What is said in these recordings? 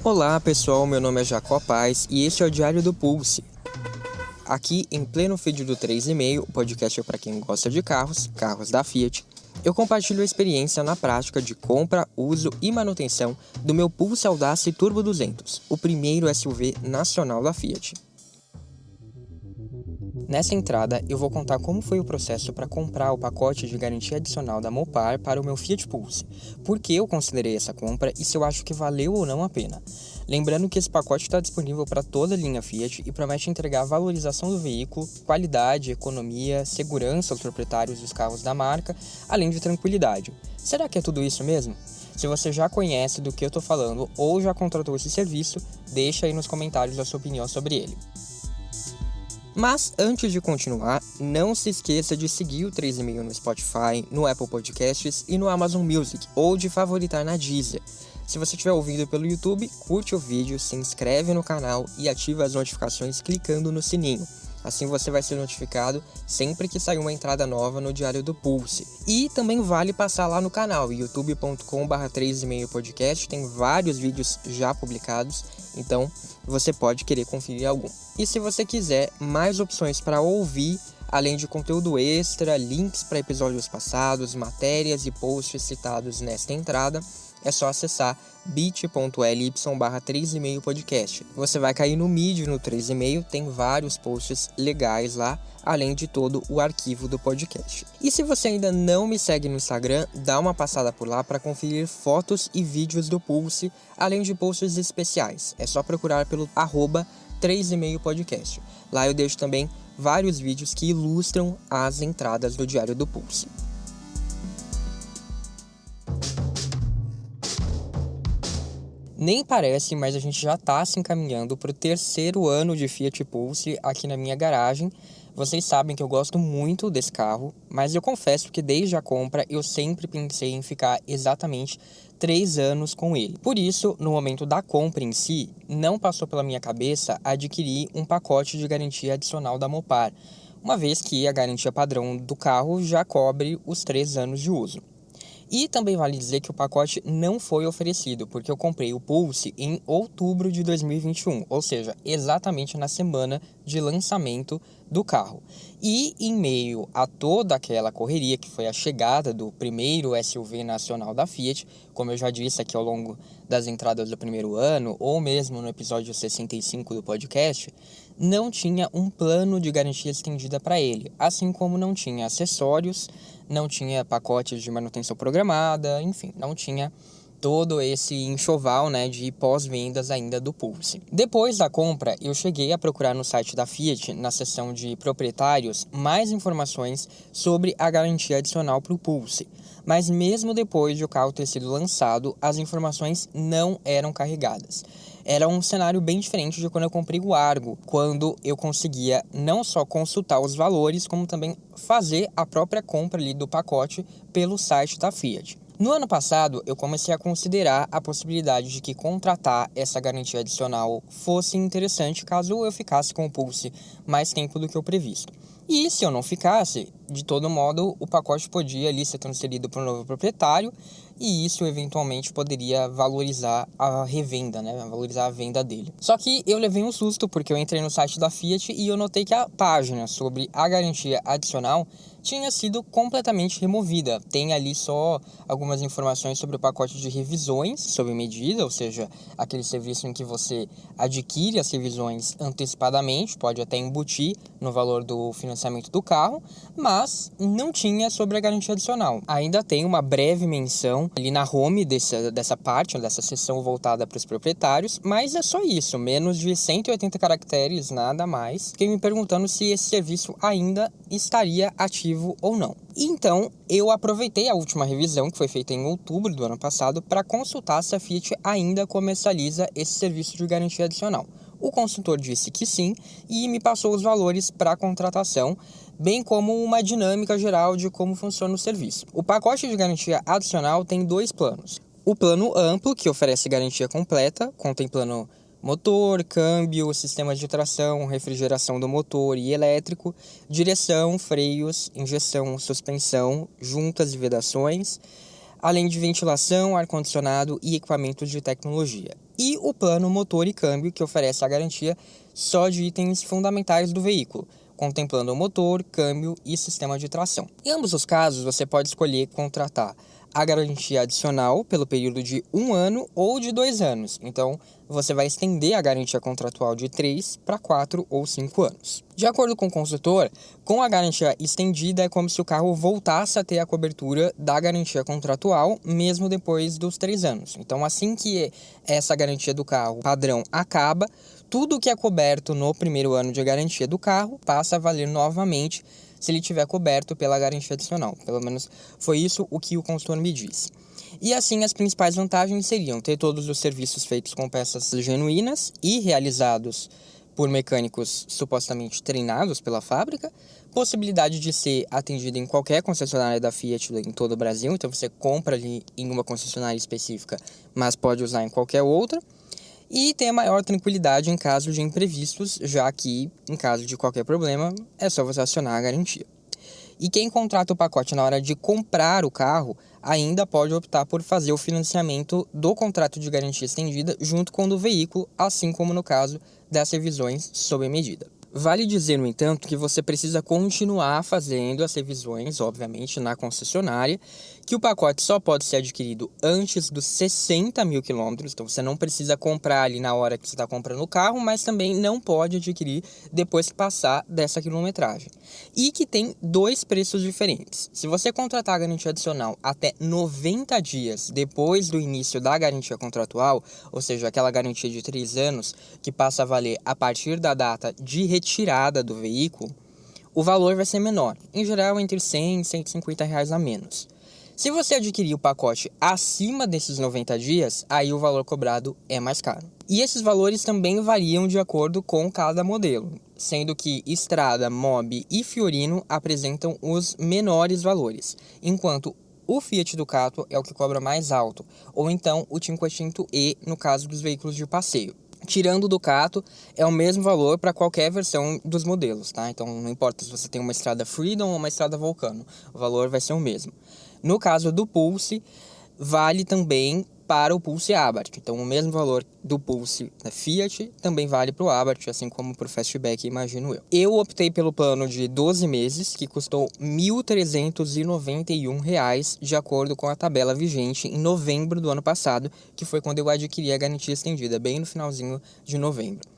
Olá pessoal, meu nome é Jacó Paz e este é o Diário do Pulse. Aqui em pleno feed do 3,5, o podcast é para quem gosta de carros da Fiat, eu compartilho a experiência na prática de compra, uso e manutenção do meu Pulse Audace Turbo 200, o primeiro SUV nacional da Fiat. Nessa entrada, eu vou contar como foi o processo para comprar o pacote de garantia adicional da Mopar para o meu Fiat Pulse, por que eu considerei essa compra e se eu acho que valeu ou não a pena. Lembrando que esse pacote está disponível para toda a linha Fiat e promete entregar valorização do veículo, qualidade, economia, segurança aos proprietários dos carros da marca, além de tranquilidade. Será que é tudo isso mesmo? Se você já conhece do que eu estou falando ou já contratou esse serviço, deixa aí nos comentários a sua opinião sobre ele. Mas antes de continuar, não se esqueça de seguir o 3,5 no Spotify, no Apple Podcasts e no Amazon Music, ou de favoritar na Deezer. Se você estiver ouvindo pelo YouTube, curte o vídeo, se inscreve no canal e ativa as notificações clicando no sininho. Assim você vai ser notificado sempre que sair uma entrada nova no Diário do Pulse. E também vale passar lá no canal, youtube.com/3,5podcast, tem vários vídeos já publicados, então você pode querer conferir algum. E se você quiser mais opções para ouvir, além de conteúdo extra, links para episódios passados, matérias e posts citados nesta entrada, é só acessar bit.ly/3,5podcast. Você vai cair no Medium no 3,5, tem vários posts legais lá, além de todo o arquivo do podcast. E se você ainda não me segue no Instagram, dá uma passada por lá para conferir fotos e vídeos do Pulse, além de posts especiais. É só procurar pelo @3,5podcast. Lá eu deixo também vários vídeos que ilustram as entradas do Diário do Pulse. Nem parece, mas a gente já está se encaminhando para o terceiro ano de Fiat Pulse aqui na minha garagem. Vocês sabem que eu gosto muito desse carro, mas eu confesso que desde a compra eu sempre pensei em ficar exatamente 3 anos com ele. Por isso, no momento da compra em si, não passou pela minha cabeça adquirir um pacote de garantia adicional da Mopar, uma vez que a garantia padrão do carro já cobre os 3 anos de uso. E também vale dizer que o pacote não foi oferecido, porque eu comprei o Pulse em outubro de 2021, ou seja, exatamente na semana de lançamento do carro. E em meio a toda aquela correria que foi a chegada do primeiro SUV nacional da Fiat, como eu já disse aqui ao longo das entradas do primeiro ano, ou mesmo no episódio 65 do podcast, não tinha um plano de garantia estendida para ele, assim como não tinha acessórios, não tinha pacotes de manutenção programada, enfim, não tinha todo esse enxoval, de pós-vendas ainda do Pulse. Depois da compra, eu cheguei a procurar no site da Fiat, na seção de proprietários, mais informações sobre a garantia adicional para o Pulse. Mas mesmo depois de o carro ter sido lançado, as informações não eram carregadas. Era um cenário bem diferente de quando eu comprei o Argo, quando eu conseguia não só consultar os valores, como também fazer a própria compra ali do pacote pelo site da Fiat. No ano passado, eu comecei a considerar a possibilidade de que contratar essa garantia adicional fosse interessante caso eu ficasse com o Pulse mais tempo do que o previsto. E se eu não ficasse, de todo modo, o pacote podia ali ser transferido para o novo proprietário e isso eventualmente poderia valorizar a revenda, valorizar a venda dele. Só que eu levei um susto porque eu entrei no site da Fiat e eu notei que a página sobre a garantia adicional tinha sido completamente removida. Tem ali só algumas informações sobre o pacote de revisões sob medida, ou seja, aquele serviço em que você adquire as revisões antecipadamente, pode até embutir no valor do financiamento do carro, mas não tinha sobre a garantia adicional. Ainda tem uma breve menção ali na home dessa parte, dessa seção voltada para os proprietários, mas é só isso, menos de 180 caracteres, nada mais. Fiquei me perguntando se esse serviço ainda estaria ativo ou não. Então, eu aproveitei a última revisão, que foi feita em outubro do ano passado, para consultar se a Fiat ainda comercializa esse serviço de garantia adicional. O consultor disse que sim e me passou os valores para a contratação, bem como uma dinâmica geral de como funciona o serviço. O pacote de garantia adicional tem 2 planos. O plano amplo, que oferece garantia completa, contemplando motor, câmbio, sistema de tração, refrigeração do motor e elétrico, direção, freios, injeção, suspensão, juntas e vedações, além de ventilação, ar-condicionado e equipamentos de tecnologia. e o plano motor e câmbio, que oferece a garantia só de itens fundamentais do veículo, contemplando o motor, câmbio e sistema de tração. Em ambos os casos, você pode escolher contratar a garantia adicional pelo período de 1 ano ou de 2 anos. Então, você vai estender a garantia contratual de 3 para 4 ou 5 anos. De acordo com o consultor, com a garantia estendida é como se o carro voltasse a ter a cobertura da garantia contratual, mesmo depois dos 3 anos. Então, assim que essa garantia do carro padrão acaba, tudo que é coberto no primeiro ano de garantia do carro passa a valer novamente se ele tiver coberto pela garantia adicional. Pelo menos foi isso o que o consultor me disse. E assim, as principais vantagens seriam ter todos os serviços feitos com peças genuínas e realizados por mecânicos supostamente treinados pela fábrica, possibilidade de ser atendido em qualquer concessionária da Fiat em todo o Brasil, então você compra ali em uma concessionária específica, mas pode usar em qualquer outra, e ter maior tranquilidade em caso de imprevistos, já que, em caso de qualquer problema, é só você acionar a garantia. E quem contrata o pacote na hora de comprar o carro ainda pode optar por fazer o financiamento do contrato de garantia estendida junto com o do veículo, assim como no caso das revisões sob medida. Vale dizer, no entanto, que você precisa continuar fazendo as revisões, obviamente, na concessionária, que o pacote só pode ser adquirido antes dos 60 mil quilômetros, então você não precisa comprar ali na hora que você está comprando o carro, mas também não pode adquirir depois que passar dessa quilometragem. E que tem 2 preços diferentes. Se você contratar a garantia adicional até 90 dias depois do início da garantia contratual, ou seja, aquela garantia de 3 anos, que passa a valer a partir da data de retirada do veículo, o valor vai ser menor, em geral entre 100 e 150 reais a menos. Se você adquirir o pacote acima desses 90 dias, aí o valor cobrado é mais caro. E esses valores também variam de acordo com cada modelo, sendo que Strada, Mobi e Fiorino apresentam os menores valores, enquanto o Fiat Ducato é o que cobra mais alto, ou então o Cinquecento E no caso dos veículos de passeio. Tirando o Ducato, é o mesmo valor para qualquer versão dos modelos, tá? Então não importa se você tem uma Strada Freedom ou uma Strada Vulcano, o valor vai ser o mesmo. No caso do Pulse, vale também para o Pulse Abarth. Então o mesmo valor do Pulse da Fiat também vale para o Abarth, assim como para o Fastback, imagino eu. Eu optei pelo plano de 12 meses, que custou R$ 1.391, de acordo com a tabela vigente em novembro do ano passado, que foi quando eu adquiri a garantia estendida, bem no finalzinho de novembro.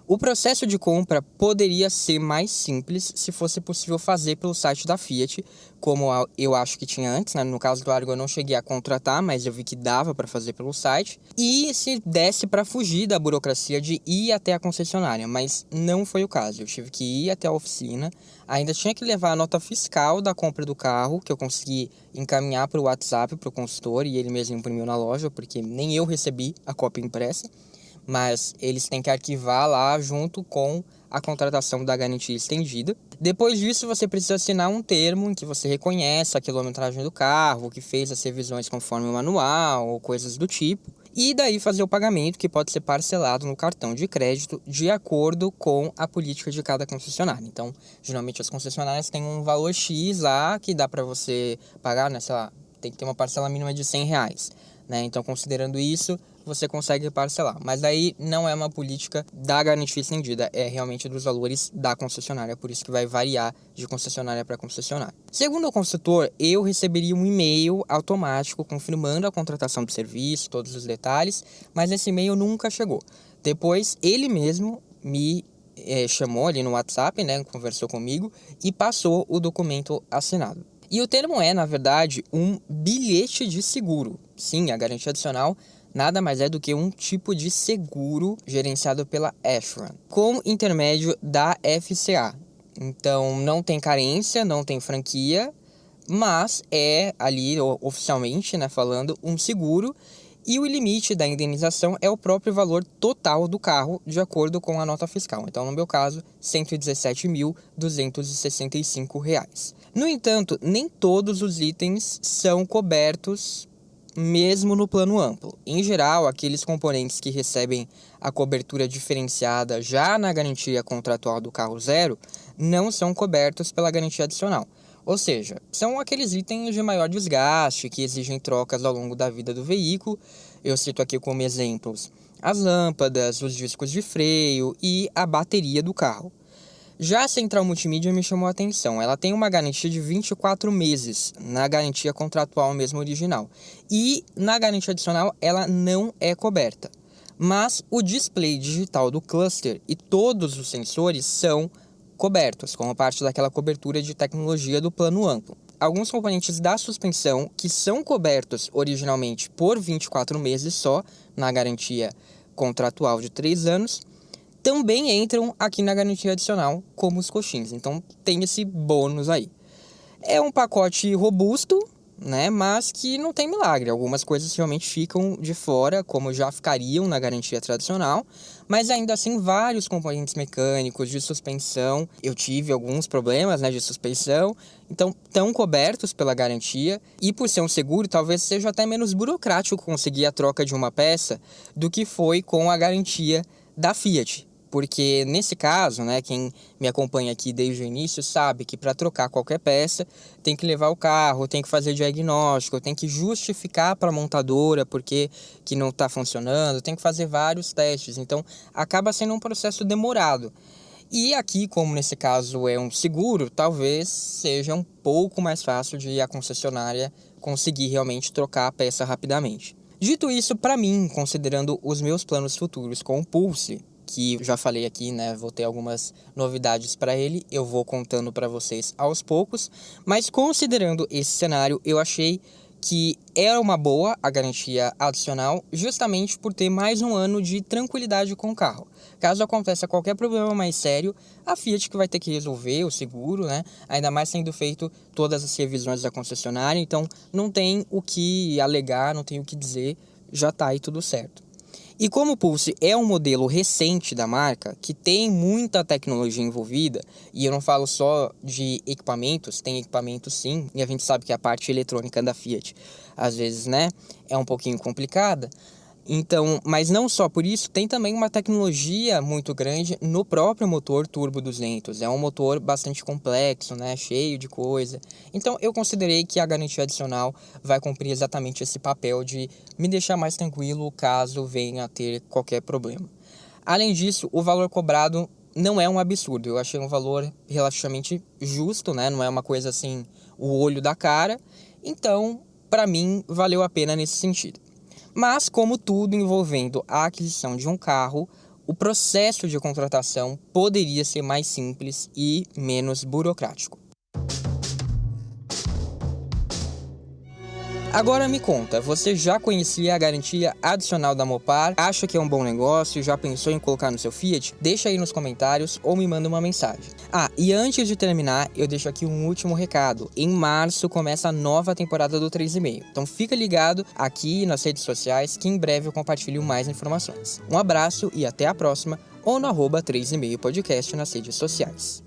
O processo de compra poderia ser mais simples se fosse possível fazer pelo site da Fiat, como eu acho que tinha antes, né? No caso do Argo eu não cheguei a contratar, mas eu vi que dava para fazer pelo site. E se desse para fugir da burocracia de ir até a concessionária, mas não foi o caso. Eu tive que ir até a oficina, ainda tinha que levar a nota fiscal da compra do carro, que eu consegui encaminhar para o WhatsApp para o consultor e ele mesmo imprimiu na loja, porque nem eu recebi a cópia impressa. Mas eles têm que arquivar lá junto com a contratação da garantia estendida. Depois disso, você precisa assinar um termo em que você reconhece a quilometragem do carro, que fez as revisões conforme o manual, ou coisas do tipo. E daí fazer o pagamento, que pode ser parcelado no cartão de crédito, de acordo com a política de cada concessionária. Então, geralmente as concessionárias têm um valor X lá, que dá para você pagar, né, sei lá, tem que ter uma parcela mínima de R$ 100. Né? Então, considerando isso, você consegue parcelar. Mas daí não é uma política da garantia estendida, é realmente dos valores da concessionária, por isso que vai variar de concessionária para concessionária. Segundo o consultor, eu receberia um e-mail automático confirmando a contratação do serviço, todos os detalhes, mas esse e-mail nunca chegou. Depois, ele mesmo me chamou ali no WhatsApp, né, conversou comigo e passou o documento assinado. E o termo é, na verdade, um bilhete de seguro. Sim, a garantia adicional nada mais é do que um tipo de seguro gerenciado pela Ashram, com intermédio da FCA. Então, não tem carência, não tem franquia, mas é ali, oficialmente, né, falando, um seguro. E o limite da indenização é o próprio valor total do carro, de acordo com a nota fiscal. Então, no meu caso, R$ 117.265. No entanto, nem todos os itens são cobertos mesmo no plano amplo. Em geral, aqueles componentes que recebem a cobertura diferenciada já na garantia contratual do carro zero não são cobertos pela garantia adicional. Ou seja, são aqueles itens de maior desgaste que exigem trocas ao longo da vida do veículo. Eu cito aqui como exemplos as lâmpadas, os discos de freio e a bateria do carro. Já a central multimídia me chamou a atenção. Ela tem uma garantia de 24 meses, na garantia contratual mesmo original. E na garantia adicional ela não é coberta. Mas o display digital do cluster e todos os sensores são cobertos, como parte daquela cobertura de tecnologia do plano amplo. Alguns componentes da suspensão, que são cobertos originalmente por 24 meses só, na garantia contratual de 3 anos, também entram aqui na garantia adicional, como os coxins. Então tem esse bônus aí. É um pacote robusto, né, mas que não tem milagre. Algumas coisas realmente ficam de fora, como já ficariam na garantia tradicional, mas ainda assim vários componentes mecânicos de suspensão. Eu tive alguns problemas, né, de suspensão, então estão cobertos pela garantia, e por ser um seguro, talvez seja até menos burocrático conseguir a troca de uma peça do que foi com a garantia da Fiat. Porque nesse caso, né, quem me acompanha aqui desde o início sabe que para trocar qualquer peça tem que levar o carro, tem que fazer diagnóstico, tem que justificar para a montadora porque que não está funcionando, tem que fazer vários testes. Então acaba sendo um processo demorado. E aqui, como nesse caso é um seguro, talvez seja um pouco mais fácil de a concessionária conseguir realmente trocar a peça rapidamente. Dito isso, para mim, considerando os meus planos futuros com o Pulse, que já falei aqui, né, vou ter algumas novidades para ele, eu vou contando para vocês aos poucos, mas considerando esse cenário, eu achei que era uma boa a garantia adicional, justamente por ter mais um ano de tranquilidade com o carro. Caso aconteça qualquer problema mais sério, a Fiat que vai ter que resolver o seguro, né, ainda mais sendo feito todas as revisões da concessionária, então não tem o que alegar, não tem o que dizer, já tá aí tudo certo. E como o Pulse é um modelo recente da marca, que tem muita tecnologia envolvida, e eu não falo só de equipamentos, tem equipamentos sim, e a gente sabe que a parte eletrônica da Fiat, às vezes, né, é um pouquinho complicada. Então, mas não só por isso, tem também uma tecnologia muito grande no próprio motor turbo 200. É um motor bastante complexo, né, cheio de coisa. Então, eu considerei que a garantia adicional vai cumprir exatamente esse papel de me deixar mais tranquilo caso venha a ter qualquer problema. Além disso, o valor cobrado não é um absurdo. Eu achei um valor relativamente justo, né? Não é uma coisa assim, o olho da cara. Então, para mim, valeu a pena nesse sentido. Mas, como tudo envolvendo a aquisição de um carro, o processo de contratação poderia ser mais simples e menos burocrático. Agora me conta, você já conhecia a garantia adicional da Mopar? Acha que é um bom negócio? Já pensou em colocar no seu Fiat? Deixa aí nos comentários ou me manda uma mensagem. E antes de terminar, eu deixo aqui um último recado. Em março começa a nova temporada do 3,5. Então fica ligado aqui nas redes sociais que em breve eu compartilho mais informações. Um abraço e até a próxima, ou no @3,5podcast nas redes sociais.